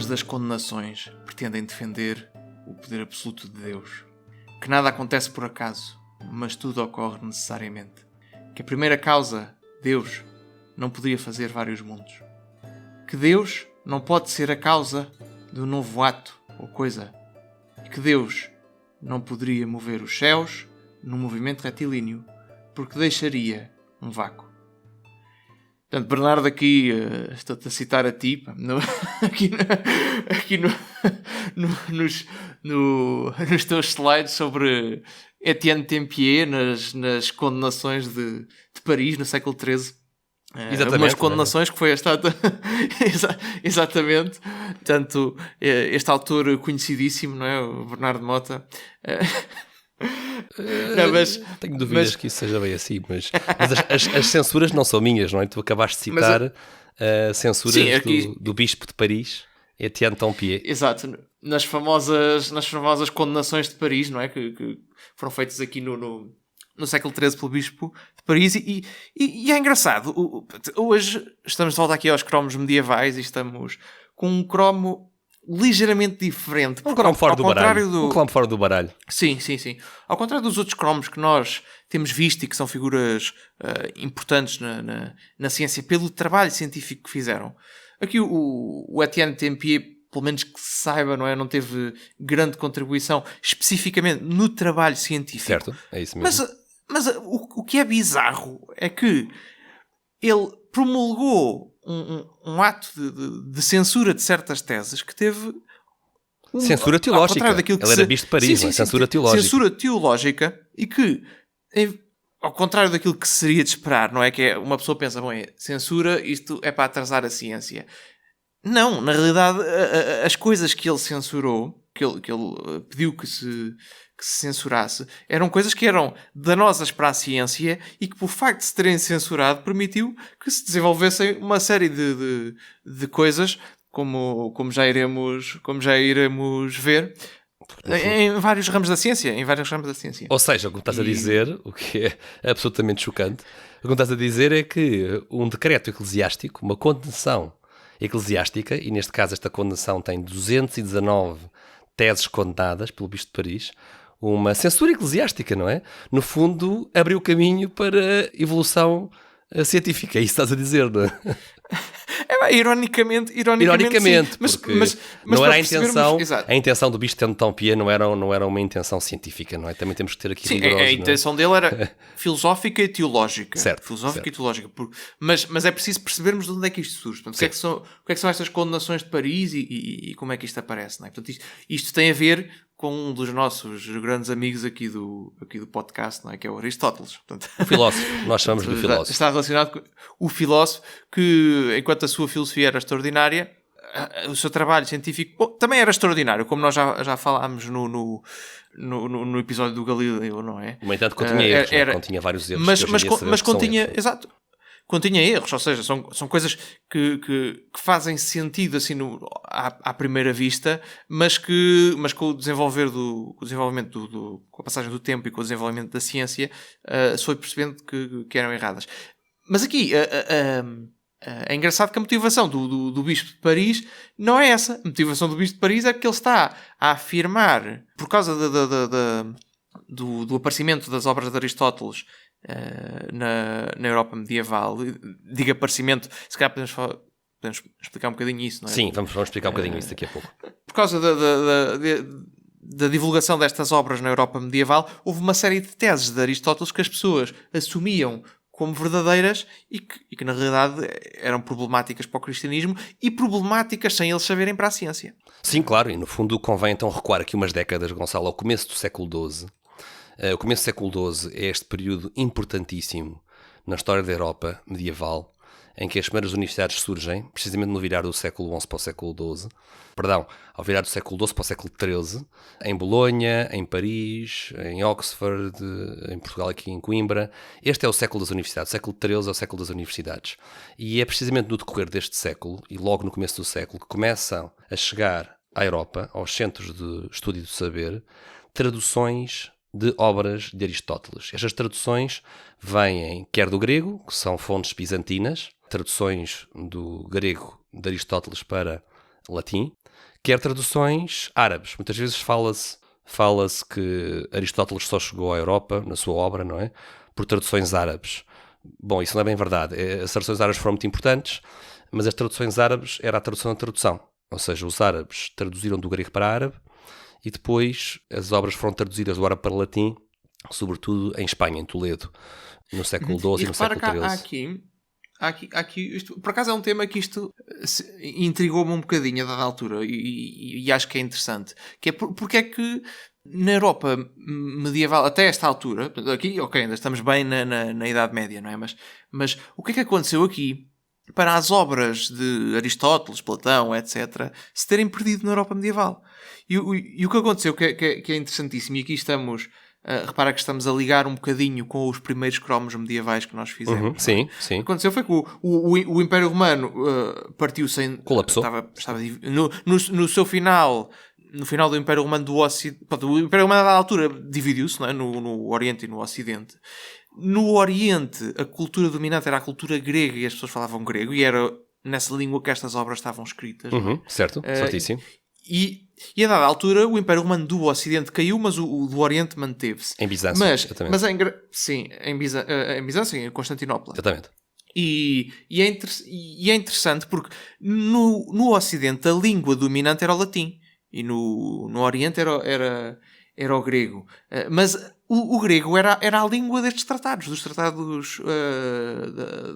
autores das condenações pretendem defender o poder absoluto de Deus. Que nada acontece por acaso, mas tudo ocorre necessariamente. Que a primeira causa, Deus, não poderia fazer vários mundos. Que Deus não pode ser a causa do novo ato ou coisa. E que Deus não poderia mover os céus num movimento retilíneo, porque deixaria um vácuo. Portanto, Bernardo, aqui estou-te a citar a ti, nos teus slides sobre Etienne Tempier nas condenações de Paris no século XIII. Exatamente, umas condenações que foi esta exatamente. Portanto, este autor conhecidíssimo, não é? O Bernardo Mota. Não, tenho dúvidas que isso seja bem assim, mas as censuras não são minhas, não é? Tu acabaste de citar censuras do Bispo de Paris, Etienne Tempier. Exato, nas famosas condenações de Paris, não é? Que foram feitas aqui no século XIII pelo Bispo de Paris, e é engraçado. Hoje estamos de volta aqui aos cromos medievais e estamos com um cromo ligeiramente diferente. Um cromo fora do baralho. Um cromo fora do baralho. Sim. Ao contrário dos outros cromos que nós temos visto e que são figuras importantes na ciência pelo trabalho científico que fizeram. Aqui o Etienne Tempier, pelo menos que se saiba, não é? Não teve grande contribuição especificamente no trabalho científico. Certo, é isso mesmo. Mas o que é bizarro é que ele promulgou um ato de censura de certas teses que teve... Censura teológica. Ele era bispo de Paris, sim, censura teológica. Censura teológica, e que, ao contrário daquilo que seria de esperar, não é? Que é, uma pessoa pensa, bom, censura, isto é para atrasar a ciência. Não, na realidade, as coisas que ele censurou, que ele pediu que se censurasse, eram coisas que eram danosas para a ciência e que, por facto de se terem censurado, permitiu que se desenvolvessem uma série de coisas, como já iremos ver, em vários ramos da ciência. Ou seja, o que estás a dizer, o que é absolutamente chocante, o que estás a dizer é que um decreto eclesiástico, uma condenação eclesiástica, e neste caso esta condenação tem 219 teses condenadas pelo Bispo de Paris, uma censura eclesiástica, não é? No fundo, abriu caminho para a evolução científica. É isso que estás a dizer, não é? Ironicamente, mas não era a intenção. A intenção do Bispo de Tempier não era uma intenção científica, não é? Também temos que ter aqui rigorosos, a intenção dele era filosófica e teológica. Certo. E teológica. Mas é preciso percebermos de onde é que isto surge. Portanto, o que é que são estas condenações de Paris e como é que isto aparece, não é? Portanto, isto tem a ver com um dos nossos grandes amigos aqui do podcast, não é? Que é o Aristóteles. Portanto, o filósofo. Nós chamamos de filósofo. Está relacionado com o filósofo que, enquanto a sua filosofia era extraordinária, o seu trabalho científico também era extraordinário, como nós já falámos no episódio do Galileu, não é? No entanto, continha erros, continha vários erros. Mas continha, exato. Continha erros, ou seja, são coisas que fazem sentido assim à primeira vista, mas com o desenvolvimento com a passagem do tempo e com o desenvolvimento da ciência, se foi percebendo que eram erradas. Mas aqui é engraçado que a motivação do Bispo de Paris não é essa. A motivação do Bispo de Paris é que ele está a afirmar, por causa do aparecimento das obras de Aristóteles na Europa medieval, digo aparecimento, se calhar podemos explicar um bocadinho isso, não é? Sim, vamos explicar um bocadinho isso daqui a pouco. Por causa da divulgação destas obras na Europa medieval, houve uma série de teses de Aristóteles que as pessoas assumiam como verdadeiras e que na realidade eram problemáticas para o cristianismo e problemáticas sem eles saberem para a ciência. Sim, claro, e no fundo convém então recuar aqui umas décadas, Gonçalo, ao começo do século XII. O começo do século XII é este período importantíssimo na história da Europa medieval, em que as primeiras universidades surgem, precisamente no virar do século XI para o século XII. Perdão, ao virar do século XII para o século XIII, em Bolonha, em Paris, em Oxford, em Portugal, aqui em Coimbra. Este é o século das universidades. O século XIII é o século das universidades. E é precisamente no decorrer deste século, e logo no começo do século, que começam a chegar à Europa, aos centros de estudo do saber, traduções de obras de Aristóteles. Estas traduções vêm quer do grego, que são fontes bizantinas, traduções do grego de Aristóteles para latim, quer traduções árabes. Muitas vezes fala-se que Aristóteles só chegou à Europa, na sua obra, não é? Por traduções árabes. Bom, isso não é bem verdade. As traduções árabes foram muito importantes, mas as traduções árabes era a tradução da tradução. Ou seja, os árabes traduziram do grego para árabe e depois as obras foram traduzidas do árabe para latim, sobretudo em Espanha, em Toledo, no século XII e no século XIII. Aqui isto, por acaso é um tema que isto intrigou-me um bocadinho a dada altura e acho que é interessante, que é porque é que na Europa medieval, até esta altura, aqui, ok, ainda estamos bem na Idade Média, não é? Mas o que é que aconteceu aqui para as obras de Aristóteles, Platão, etc., se terem perdido na Europa medieval? E o que aconteceu, que é interessantíssimo, e aqui estamos... repara que estamos a ligar um bocadinho com os primeiros cromos medievais que nós fizemos. Sim. O que aconteceu foi que o Império Romano partiu-se em... Colapsou. Estava no seu final... No final do Império Romano do Ocidente... O Império Romano, à altura, dividiu-se, não é? No Oriente e no Ocidente. No Oriente, a cultura dominante era a cultura grega e as pessoas falavam grego. E era nessa língua que estas obras estavam escritas. Certo, certíssimo. E a dada altura o Império Romano do Ocidente caiu, mas o do Oriente manteve-se. Em Bizâncio, exatamente. Sim, em Bizâncio, em Constantinopla. Exatamente. E é interessante porque no Ocidente a língua dominante era o latim e no Oriente era o grego. Mas o grego era a língua destes tratados, dos tratados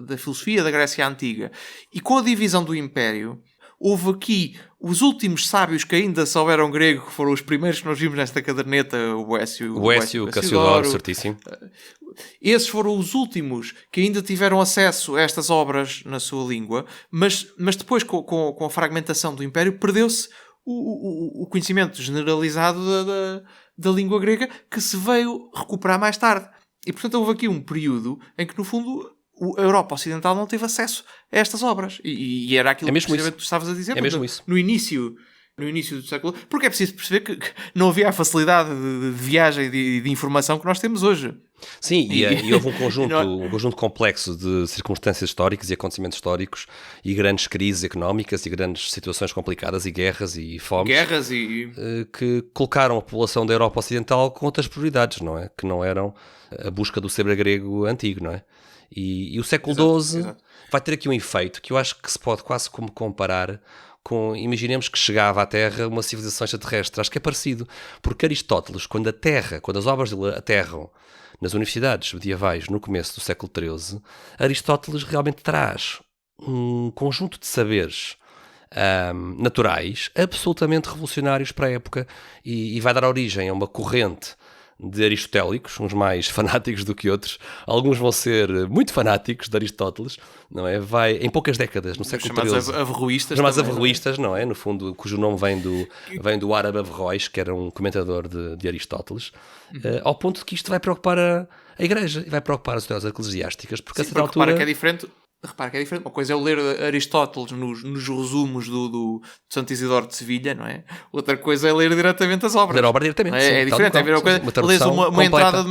da filosofia da Grécia Antiga. E com a divisão do Império... Houve aqui os últimos sábios que ainda souberam grego, que foram os primeiros que nós vimos nesta caderneta, o Écio, o Cassiodoro, certíssimo. Esses foram os últimos que ainda tiveram acesso a estas obras na sua língua, mas depois, com a fragmentação do Império, perdeu-se o conhecimento generalizado da língua grega, que se veio recuperar mais tarde. E, portanto, houve aqui um período em que, no fundo... a Europa Ocidental não teve acesso a estas obras. E era aquilo que tu estavas a dizer. É mesmo isso. No início do século... Porque é preciso perceber que não havia a facilidade de viagem e de informação que nós temos hoje. Sim, e houve um conjunto complexo de circunstâncias históricas e acontecimentos históricos e grandes crises económicas e grandes situações complicadas e guerras e fomes. Que colocaram a população da Europa Ocidental com outras prioridades, não é? Que não eram a busca do saber grego antigo, não é? E o século XII vai ter aqui um efeito que eu acho que se pode quase como comparar com, imaginemos que chegava à Terra uma civilização extraterrestre. Acho que é parecido, porque Aristóteles, quando as obras dele aterram nas universidades medievais no começo do século XIII, Aristóteles realmente traz um conjunto de saberes naturais absolutamente revolucionários para a época e vai dar origem a uma corrente de aristotélicos, uns mais fanáticos do que outros. Alguns vão ser muito fanáticos de Aristóteles, não é? Vai, em poucas décadas, no século XIII. Chamados averroístas, não é? No fundo, cujo nome vem do árabe Averroes, que era um comentador de Aristóteles, ao ponto de que isto vai preocupar a Igreja e vai preocupar as autoridades eclesiásticas, porque a certa altura... Repara que é diferente. Uma coisa é eu ler Aristóteles nos resumos do Santo Isidoro de Sevilha, não é? Outra coisa é ler diretamente as obras. Ler a obra diretamente, é diferente. É ver uma coisa, lês uma entrada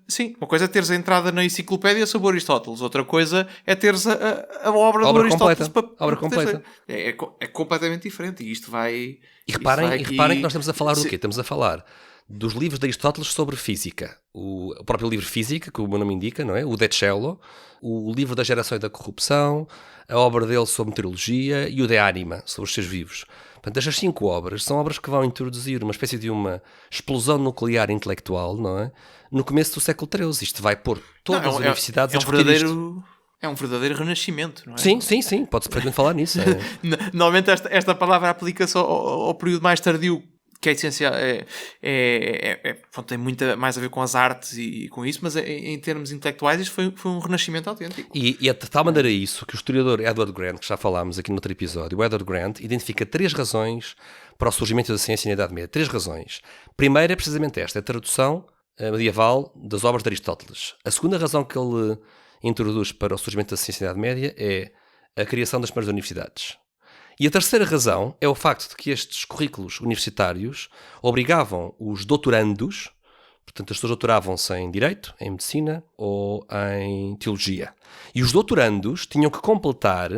sim, uma coisa é teres a entrada na enciclopédia sobre Aristóteles. Outra coisa é teres a obra do Aristóteles. Obra completa. É completamente diferente. E isto vai... E reparem que nós estamos a falar do quê? Estamos a falar dos livros de Aristóteles sobre física. O próprio livro Física, que o meu nome indica, não é? O De Cello, o livro da geração e da corrupção, a obra dele sobre meteorologia e o De Anima, sobre os seres vivos. Portanto, estas 5 obras são obras que vão introduzir uma espécie de uma explosão nuclear intelectual, não é? No começo do século XIII. Isto vai pôr todas as universidades a discutir isto. É um verdadeiro renascimento, não é? Sim, pode-se perfeitamente falar nisso. Normalmente esta palavra aplica-se ao período mais tardio, que é essencial, tem muito mais a ver com as artes e com isso, mas em termos intelectuais isto foi um renascimento autêntico. E de tal maneira isso que o historiador Edward Grant, que já falámos aqui no outro episódio, o Edward Grant identifica 3 razões para o surgimento da ciência na Idade Média. 3 razões. Primeira é precisamente esta, a tradução medieval das obras de Aristóteles. A segunda razão que ele introduz para o surgimento da ciência na Idade Média é a criação das primeiras universidades. E a terceira razão é o facto de que estes currículos universitários obrigavam os doutorandos, portanto as pessoas doutoravam-se em Direito, em Medicina ou em Teologia. E os doutorandos tinham que completar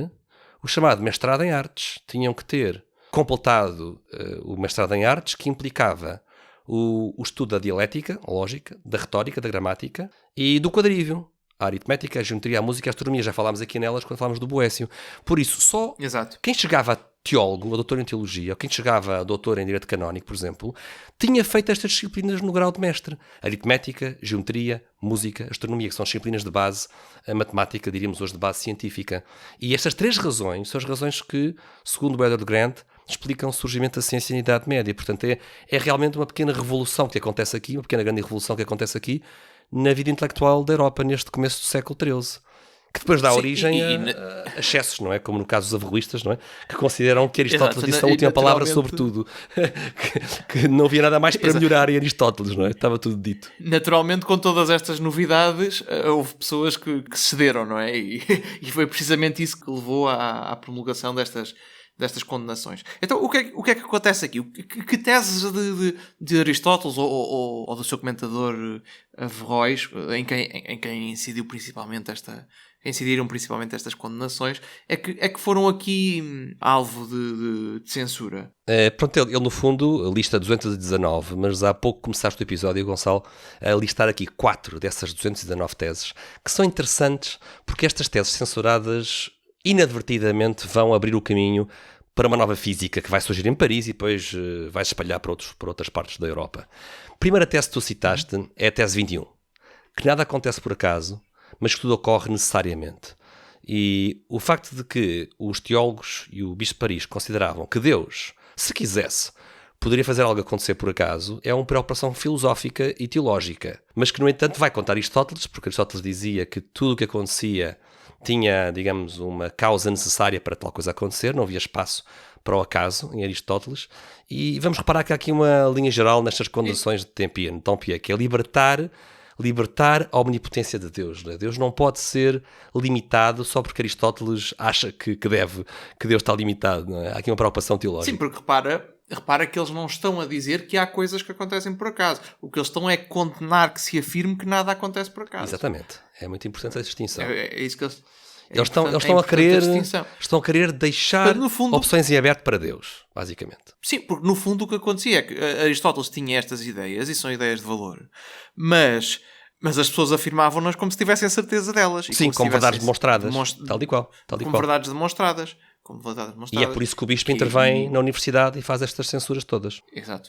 o chamado mestrado em Artes, tinham que ter completado o mestrado em artes, que implicava o estudo da dialética, a lógica, da retórica, da gramática e do quadrívio. A aritmética, a geometria, a música, a astronomia, já falámos aqui nelas quando falámos do Boécio. Por isso, só quem chegava a teólogo, a doutor em teologia, ou quem chegava a doutor em direito canónico, por exemplo, tinha feito estas disciplinas no grau de mestre. Aritmética, geometria, música, astronomia, que são disciplinas de base, a matemática, diríamos hoje, de base científica. E estas 3 razões são as razões que, segundo o Edward Grant, explicam o surgimento da ciência na Idade Média. Portanto, é realmente uma pequena revolução que acontece aqui, uma pequena grande revolução que acontece aqui, na vida intelectual da Europa neste começo do século XIII, que depois dá origem a excessos, não é? Como no caso dos averroístas, não é? Que consideram que Aristóteles disse a última palavra sobre tudo, que não havia nada mais para melhorar em Aristóteles, não é? Estava tudo dito. Naturalmente, com todas estas novidades, houve pessoas que cederam, não é? E foi precisamente isso que levou à promulgação destas condenações. Então, o que é que acontece aqui? Que teses de Aristóteles ou do seu comentador Averroes, em quem incidiram principalmente estas condenações, é que foram aqui alvo de censura? Pronto, ele no fundo lista 219, mas há pouco começaste o episódio, Gonçalo, a listar aqui 4 dessas 219 teses, que são interessantes porque estas teses censuradas inadvertidamente vão abrir o caminho para uma nova física que vai surgir em Paris e depois vai se espalhar para outras partes da Europa. A primeira tese que tu citaste é a tese 21, que nada acontece por acaso, mas que tudo ocorre necessariamente. E o facto de que os teólogos e o bispo de Paris consideravam que Deus, se quisesse, poderia fazer algo acontecer por acaso, é uma preocupação filosófica e teológica, mas que, no entanto, vai contar Aristóteles, porque Aristóteles dizia que tudo o que acontecia tinha, digamos, uma causa necessária para tal coisa acontecer, não havia espaço para o acaso em Aristóteles, e vamos reparar que há aqui uma linha geral nestas condições de Tempier, que é libertar a omnipotência de Deus. Né? Deus não pode ser limitado só porque Aristóteles acha que Deus está limitado. Não é? Há aqui uma preocupação teológica. Sim, porque repara que eles não estão a dizer que há coisas que acontecem por acaso. O que eles estão é condenar que se afirme que nada acontece por acaso. Exatamente. É muito importante a distinção. É isso que eles... Eles estão a querer deixar no fundo, opções em aberto para Deus, basicamente. Sim, porque no fundo o que acontecia é que Aristóteles tinha estas ideias, e são ideias de valor, mas as pessoas afirmavam-nas como se tivessem a certeza delas. Sim, como verdades demonstradas. Tal e qual. Como verdades demonstradas. E é por isso que o bispo intervém na universidade e faz estas censuras todas. Exato.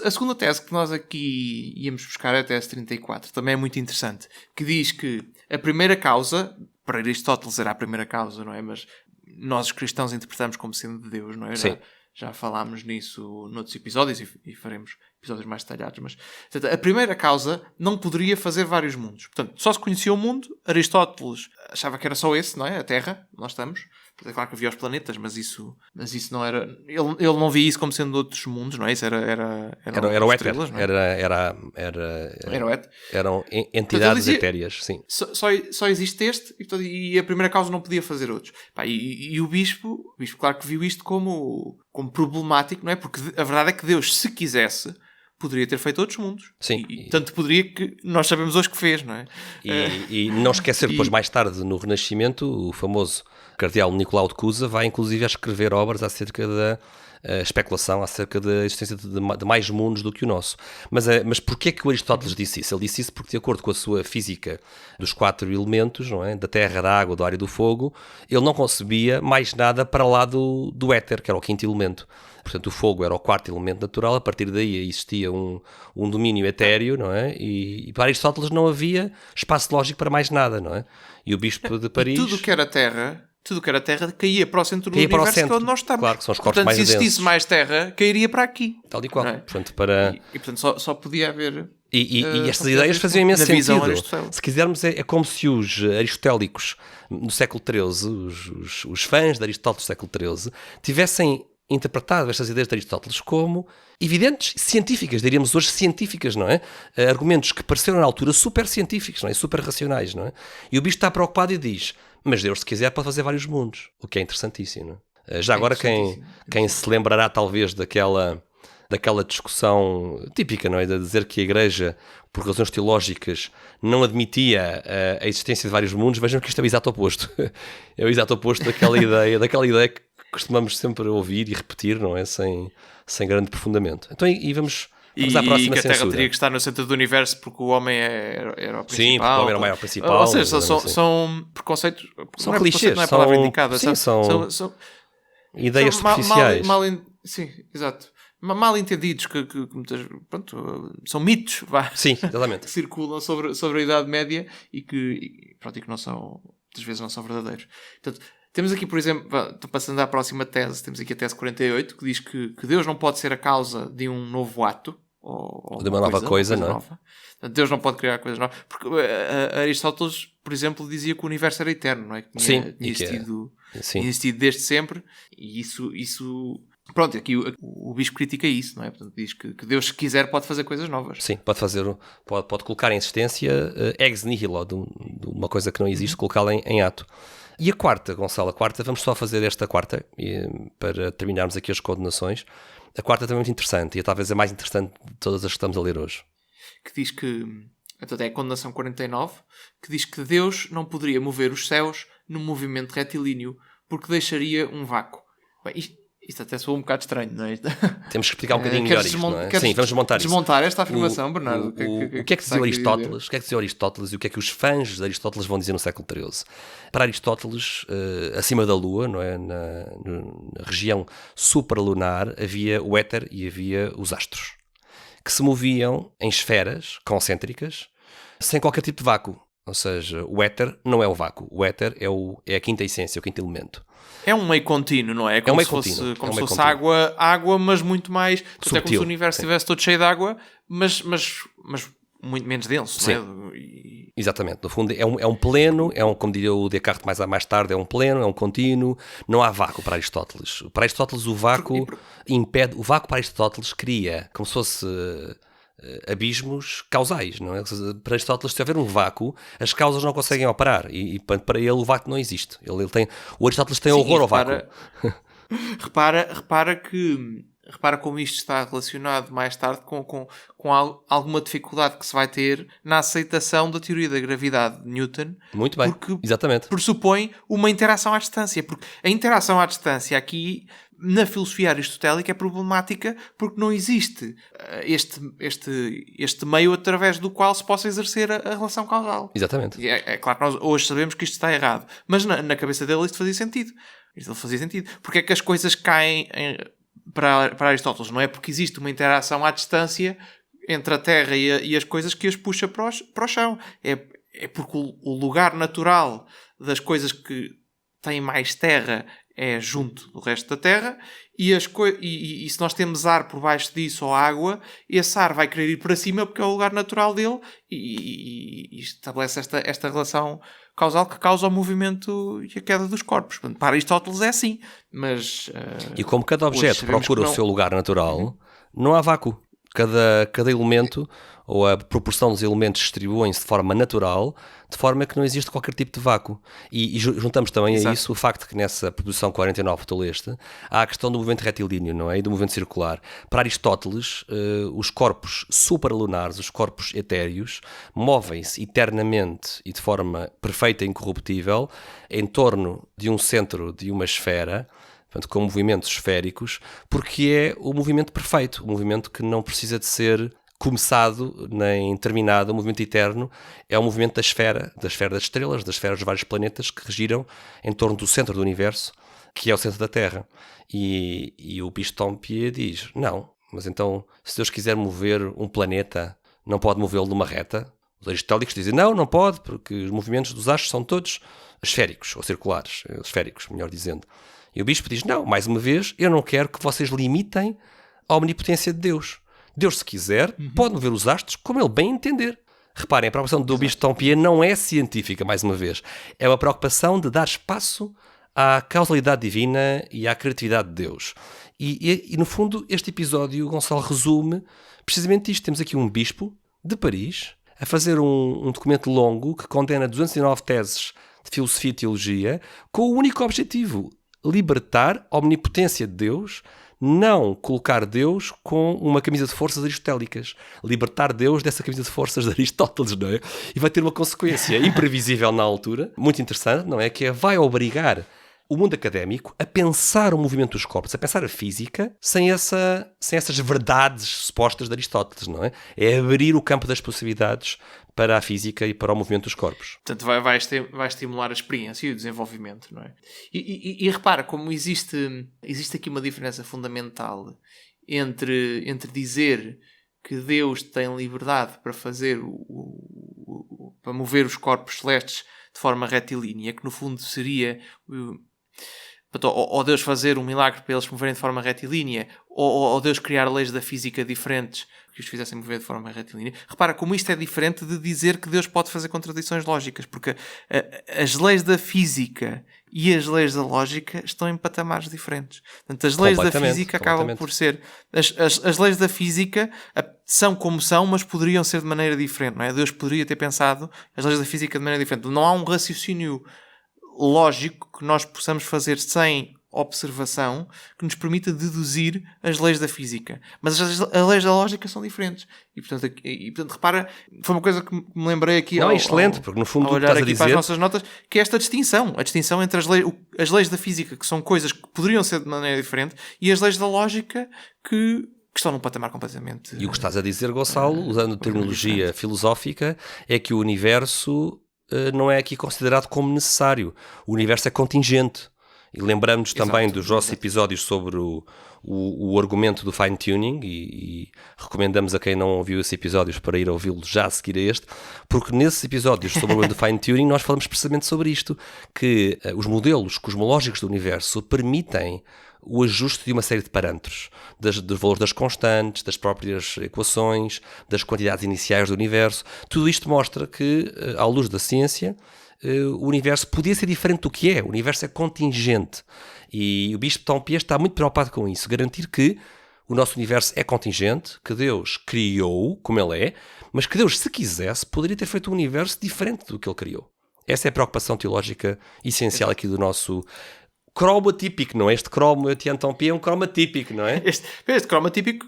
A segunda tese que nós aqui íamos buscar é a tese 34. Também é muito interessante. Que diz que a primeira causa... Para Aristóteles era a primeira causa, não é? Mas nós os cristãos interpretamos como sendo de Deus, não é? Sim. Já falámos nisso noutros episódios e faremos episódios mais detalhados. Mas portanto, a primeira causa não poderia fazer vários mundos. Portanto, só se conhecia o mundo. Aristóteles achava que era só esse, não é? A Terra, nós estamos. É claro que havia os planetas, mas isso não era... Ele não via isso como sendo outros mundos, não é? Isso era o éter. Não é? Era o éter. Eram entidades etéreas, sim. Só existe este e a primeira causa não podia fazer outros. E o bispo, claro que viu isto como problemático, não é? Porque a verdade é que Deus, se quisesse, poderia ter feito outros mundos. Sim. E tanto poderia que nós sabemos hoje que fez, não é? E não esquecer, depois mais tarde, no Renascimento, o famoso cardeal Nicolau de Cusa vai inclusive a escrever obras acerca da especulação, acerca da existência de mais mundos do que o nosso. Mas porquê que o Aristóteles disse isso? Ele disse isso porque, de acordo com a sua física dos 4 elementos, não é? Da terra, da água, do ar e do fogo, ele não concebia mais nada para lá do éter, que era o 5º elemento. Portanto, o fogo era o 4º elemento natural, a partir daí existia um domínio etéreo, não é? E para Aristóteles não havia espaço lógico para mais nada, não é? E o bispo de Paris... Tudo que era terra caía para o centro do universo, que é onde nós estamos. Claro, que são os corpos mais densos. Portanto, se existisse mais terra, cairia para aqui. Tal e qual. É? Portanto, portanto, só podia haver... E estas ideias faziam imenso sentido. Se quisermos, é como se os aristotélicos do século XIII, os fãs de Aristóteles do século XIII, tivessem interpretado estas ideias de Aristóteles como evidentes, científicas, diríamos hoje científicas, não é? Argumentos que pareceram na altura super científicos, não é? Super racionais, não é? E o bicho está preocupado e diz... Mas Deus, se quiser, pode fazer vários mundos. O que é interessantíssimo. Não é? Já agora, quem se lembrará, talvez, daquela discussão típica, não é? De dizer que a Igreja, por razões teológicas, não admitia a existência de vários mundos, vejam que isto é o exato oposto. É o exato oposto daquela ideia que costumamos sempre ouvir e repetir, não é? Sem grande aprofundamento. Então, e vamos à próxima que a Terra censura. teria que estar no centro do universo porque o homem era o principal. Sim, porque o homem era o maior principal. Ou seja, são preconceitos... São não é clichês. Não é a palavra indicada. Sim, são ideias superficiais. Sim, exato. Mal entendidos, que muitas, pronto, são mitos, Sim, exatamente. que circulam sobre a Idade Média e que não são, muitas vezes não são verdadeiros. Portanto, temos aqui, por exemplo, estou passando à próxima tese, temos aqui a tese 48, que diz que Deus não pode ser a causa de um novo ato, ou de uma nova coisa, não é? Nova. Portanto, Deus não pode criar coisas novas. Porque Aristóteles, por exemplo, dizia que o universo era eterno, não é? Que tinha existido desde sempre, e isso... Pronto, aqui o Bispo critica isso, não é? Portanto, diz que Deus, se quiser, pode fazer coisas novas. Sim, pode colocar em existência ex nihilo, de uma coisa que não existe, colocá-la em ato. E a quarta, Gonçalo, vamos só fazer esta quarta, para terminarmos aqui as condenações. A quarta também é muito interessante, e talvez a mais interessante de todas as que estamos a ler hoje. Que diz que, então é a condenação 49, que diz que Deus não poderia mover os céus num movimento retilíneo, porque deixaria um vácuo. Bem, isto até soa um bocado estranho, não é? Temos que explicar um bocadinho melhor isto, não é? Sim, vamos desmontar esta afirmação, Bernardo. O que é que dizia Aristóteles? O que é que dizia Aristóteles e o que é que os fãs de Aristóteles vão dizer no século XIII? Para Aristóteles, acima da Lua, não é? Na região supralunar, havia o éter e havia os astros, que se moviam em esferas concêntricas, sem qualquer tipo de vácuo. Ou seja, o éter não é o vácuo. O éter é a quinta essência, o quinto elemento. É um meio contínuo, não é? Como se fosse água, mas muito mais... Subtil, é como se o universo estivesse todo cheio de água, mas muito menos denso, sim. Não é? Exatamente. No fundo, é um pleno, como diria o Descartes mais tarde, é um pleno, é um contínuo. Não há vácuo para Aristóteles. Para Aristóteles, o vácuo impede... O vácuo para Aristóteles cria como se fosse... abismos causais, não é? Para Aristóteles, se houver um vácuo, as causas não conseguem operar e para ele o vácuo não existe. O Aristóteles tem horror ao vácuo. Repara como isto está relacionado mais tarde com alguma dificuldade que se vai ter na aceitação da teoria da gravidade de Newton. Muito bem, porque exatamente. Pressupõe uma interação à distância. Porque a interação à distância aqui, na filosofia aristotélica, é problemática porque não existe este meio através do qual se possa exercer a relação causal. Exatamente. É claro que nós hoje sabemos que isto está errado, mas na cabeça dele isto fazia sentido. Porque é que as coisas caem para Aristóteles? Não é porque existe uma interação à distância entre a Terra e as coisas que as puxa para o chão. É porque o lugar natural das coisas que têm mais terra é junto do resto da Terra, e se nós temos ar por baixo disso ou água, esse ar vai querer ir para cima porque é o lugar natural dele e estabelece esta relação causal que causa o movimento e a queda dos corpos. Portanto, para Aristóteles é assim, mas... e como cada objeto procura o seu lugar natural, não há vácuo. Cada elemento, ou a proporção dos elementos, distribuem-se de forma natural, de forma que não existe qualquer tipo de vácuo. E juntamos também a isso o facto que nessa proposição 49 que tu leste, há a questão do movimento retilíneo, não é? E do movimento circular. Para Aristóteles, os corpos supralunares, os corpos etéreos, movem-se eternamente e de forma perfeita e incorruptível em torno de um centro de uma esfera, portanto, com movimentos esféricos, porque é o movimento perfeito, o movimento que não precisa de ser começado nem terminado, o movimento eterno é o movimento da esfera das estrelas, das esferas dos vários planetas que giram em torno do centro do universo, que é o centro da Terra. E o Bispo Tompier diz, não, mas então, se Deus quiser mover um planeta, não pode movê-lo numa reta? Os aristotélicos dizem, não pode, porque os movimentos dos astros são todos esféricos, ou circulares, esféricos, melhor dizendo. E o bispo diz, não, mais uma vez, eu não quero que vocês limitem a omnipotência de Deus. Deus, se quiser, pode mover os astros como ele bem entender. Reparem, a preocupação do bispo Tompier não é científica, mais uma vez. É uma preocupação de dar espaço à causalidade divina e à criatividade de Deus. E no fundo, este episódio, Gonçalo, resume precisamente isto. Temos aqui um bispo de Paris a fazer um documento longo que condena 209 teses de filosofia e teologia com o único objetivo: libertar a omnipotência de Deus, não colocar Deus com uma camisa de forças aristotélicas. Libertar Deus dessa camisa de forças de Aristóteles, não é? E vai ter uma consequência imprevisível na altura, muito interessante, não é? Que vai obrigar o mundo académico a pensar o movimento dos corpos, a pensar a física, sem essas verdades supostas de Aristóteles, não é? É abrir o campo das possibilidades para a física e para o movimento dos corpos. Portanto, vai estimular a experiência e o desenvolvimento, não é? E repara, como existe aqui uma diferença fundamental entre dizer que Deus tem liberdade para fazer para mover os corpos celestes de forma retilínea, que no fundo seria ou Deus fazer um milagre para eles se moverem de forma retilínea, ou Deus criar leis da física diferentes que os fizessem mover de forma retilínea. Repara como isto é diferente de dizer que Deus pode fazer contradições lógicas, porque as leis da física e as leis da lógica estão em patamares diferentes. Portanto, as leis da física acabam por ser... As leis da física são como são, mas poderiam ser de maneira diferente, não é? Deus poderia ter pensado as leis da física de maneira diferente. Não há um raciocínio lógico que nós possamos fazer sem observação que nos permita deduzir as leis da física. Mas as leis da lógica são diferentes. E portanto repara, foi uma coisa que me lembrei aqui excelente, porque no fundo olhar aqui para as nossas notas, que é esta distinção. A distinção entre as leis da física, que são coisas que poderiam ser de maneira diferente, e as leis da lógica que estão num patamar completamente... E o que estás a dizer, Gonçalo, usando terminologia filosófica, é que o universo não é aqui considerado como necessário. O universo é contingente. E lembramos-nos também dos nossos episódios sobre o argumento do fine-tuning e recomendamos a quem não ouviu esses episódios para ir ouvi-lo já a seguir a este, porque nesses episódios sobre o argumento do fine-tuning nós falamos precisamente sobre isto, que os modelos cosmológicos do universo permitem o ajuste de uma série de parâmetros, dos valores das constantes, das próprias equações, das quantidades iniciais do universo. Tudo isto mostra que, à luz da ciência, o universo podia ser diferente do que é. O universo é contingente. E o Bispo Tompier está muito preocupado com isso. Garantir que o nosso universo é contingente, que Deus criou como ele é, mas que Deus, se quisesse, poderia ter feito um universo diferente do que ele criou. Essa é a preocupação teológica essencial aqui do nosso... cromo atípico, não é? Este cromo Etienne Tompier é um cromo atípico, não é? Este cromo atípico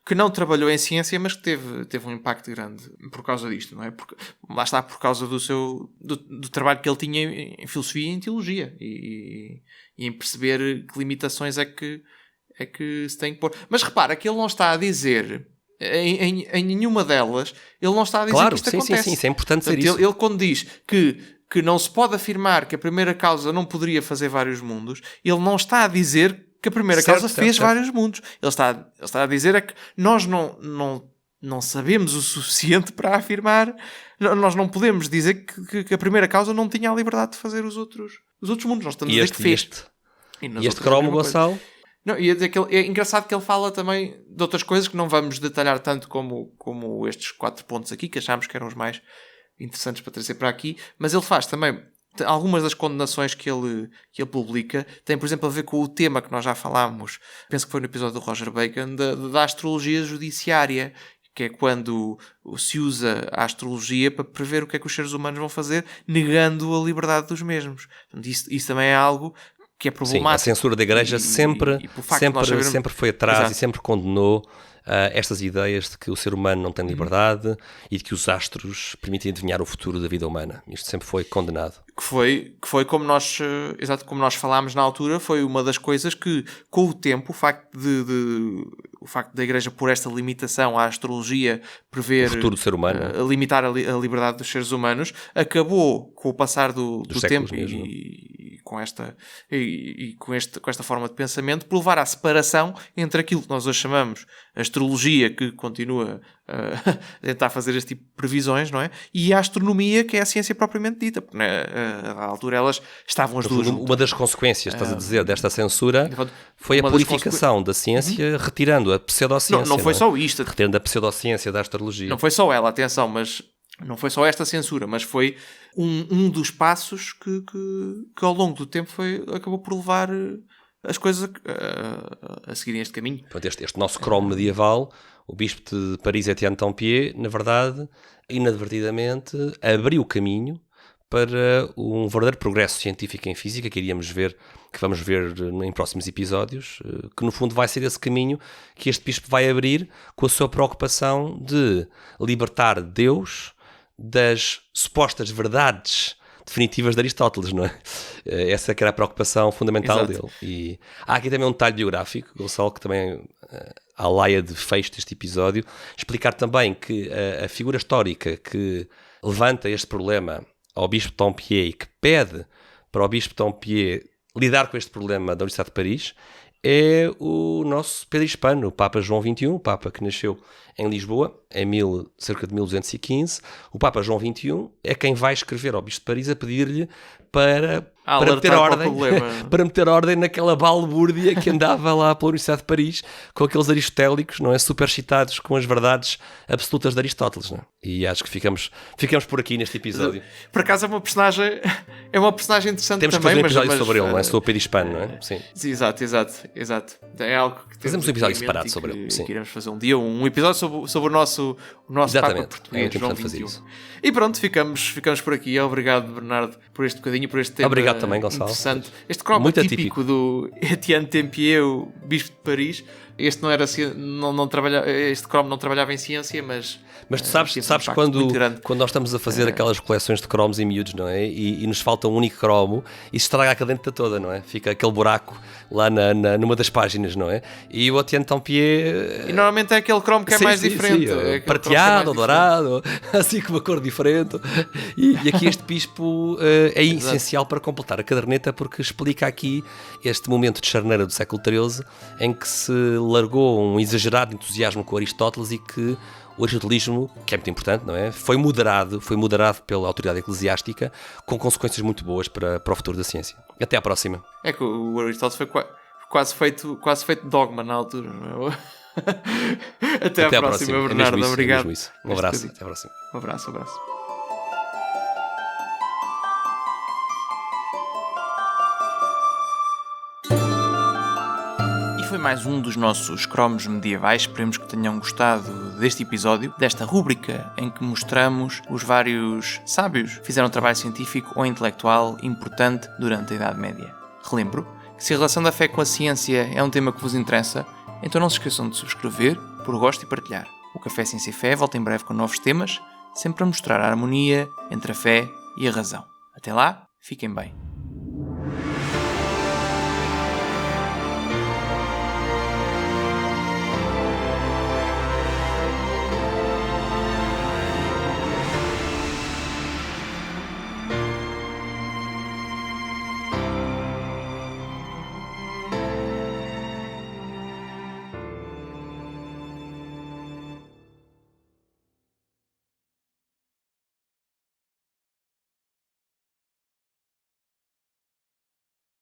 que não trabalhou em ciência, mas que teve um impacto grande por causa disto, não é? Porque, lá está, por causa do trabalho que ele tinha em filosofia e em teologia e em perceber que limitações é que se tem que pôr. Mas repara que ele não está a dizer... Em nenhuma delas, ele não está a dizer que isto acontece. Sim, isso é importante ser isso. Ele quando diz que não se pode afirmar que a primeira causa não poderia fazer vários mundos, ele não está a dizer que a primeira causa fez vários mundos. Ele está a dizer é que nós não sabemos o suficiente para afirmar, nós não podemos dizer que a primeira causa não tinha a liberdade de fazer os outros mundos. Nós estamos a dizer que fez. E este cromo, Gonçalo? Não, ia dizer que é engraçado que ele fala também de outras coisas que não vamos detalhar tanto como estes 4 pontos aqui, que achámos que eram os mais interessantes para trazer para aqui, mas ele faz também algumas das condenações que ele publica, tem por exemplo a ver com o tema que nós já falámos, penso que foi no episódio do Roger Bacon, da astrologia judiciária, que é quando se usa a astrologia para prever o que é que os seres humanos vão fazer, negando a liberdade dos mesmos. Portanto, isso também é algo que é problemático. Sim, a censura da Igreja sempre foi atrás. Exato. E sempre condenou estas ideias de que o ser humano não tem liberdade e de que os astros permitem adivinhar o futuro da vida humana. Isto sempre foi condenado. Que foi como nós falámos na altura, foi uma das coisas que, com o tempo, o facto da Igreja pôr esta limitação à astrologia, prever... O futuro do ser humano. Limitar a liberdade dos seres humanos, acabou, com o passar do tempo e com esta forma de pensamento, por levar à separação entre aquilo que nós hoje chamamos a astrologia, que continua a tentar fazer este tipo de previsões, não é? E a astronomia, que é a ciência propriamente dita, porque à altura elas estavam as duas. Uma das consequências, estás a dizer, desta censura foi a purificação da ciência, retirando a pseudociência. Não foi só isto. Retirando a pseudociência da astrologia. Não foi só ela, atenção, mas não foi só esta censura, mas foi um dos passos que ao longo do tempo acabou por levar as coisas a seguirem este caminho. Este nosso cromo medieval, o bispo de Paris, Etienne Tompier, na verdade, inadvertidamente, abriu o caminho para um verdadeiro progresso científico em física que vamos ver em próximos episódios, que no fundo vai ser esse caminho que este bispo vai abrir com a sua preocupação de libertar Deus das supostas verdades definitivas de Aristóteles, não é? Essa que era a preocupação fundamental Exato. dele. E há aqui também um detalhe biográfico, Gonçalo, que também à laia de fecho deste episódio, explicar também que a figura histórica que levanta este problema ao Bispo de Dampierre e que pede para o Bispo de Dampierre lidar com este problema da Universidade de Paris é o nosso Pedro Hispano, o Papa João XXI, o Papa que nasceu em Lisboa em cerca de 1215. O Papa João XXI é quem vai escrever ao Bispo de Paris a pedir-lhe para meter ordem naquela balbúrdia que andava lá pela Universidade de Paris com aqueles aristotélicos, não é? Super citados com as verdades absolutas de Aristóteles, não é? E acho que ficamos por aqui neste episódio. Por acaso é uma personagem interessante. Temos também. Temos que fazer um episódio sobre ele, não é? Sobre o Pedro Hispano, não é? Sim. Exato. É algo que fazemos um episódio separado sobre ele. Sim. Que iremos fazer um dia, um episódio sobre o nosso Papa português, João XXI. E pronto, ficamos por aqui. Obrigado, Bernardo, por este bocadinho, por este tema. Obrigado também, Gonçalo. Interessante. Este cromo típico do Etienne Tempier, o Bispo de Paris. Este não era não trabalhava, este cromo não trabalhava em ciência, mas tu sabes quando nós estamos a fazer aquelas coleções de cromos em miúdos, não é? E nos falta um único cromo e se estraga a caderneta toda, não é? Fica aquele buraco lá numa das páginas, não é? E o Etienne Tempier... E normalmente é aquele cromo que é mais diferente. É prateado, ou dourado, assim com uma cor diferente. E aqui este bispo é essencial para completar a caderneta porque explica aqui este momento de charneira do século XIII em que se largou um exagerado entusiasmo com Aristóteles e que o aristotelismo, que é muito importante, não é? Foi moderado pela autoridade eclesiástica com consequências muito boas para o futuro da ciência. Até à próxima. É que o Aristóteles foi quase feito dogma na altura, não é? Até à próxima, Bernardo. Obrigado. Um abraço. Até à próxima. Um abraço. Foi mais um dos nossos cromos medievais. Esperemos que tenham gostado deste episódio, desta rúbrica em que mostramos os vários sábios que fizeram um trabalho científico ou intelectual importante durante a Idade Média. Relembro que se a relação da fé com a ciência é um tema que vos interessa, então não se esqueçam de subscrever, por gosto e partilhar. O Café Ciência e Fé volta em breve com novos temas, sempre a mostrar a harmonia entre a fé e a razão. Até lá, fiquem bem.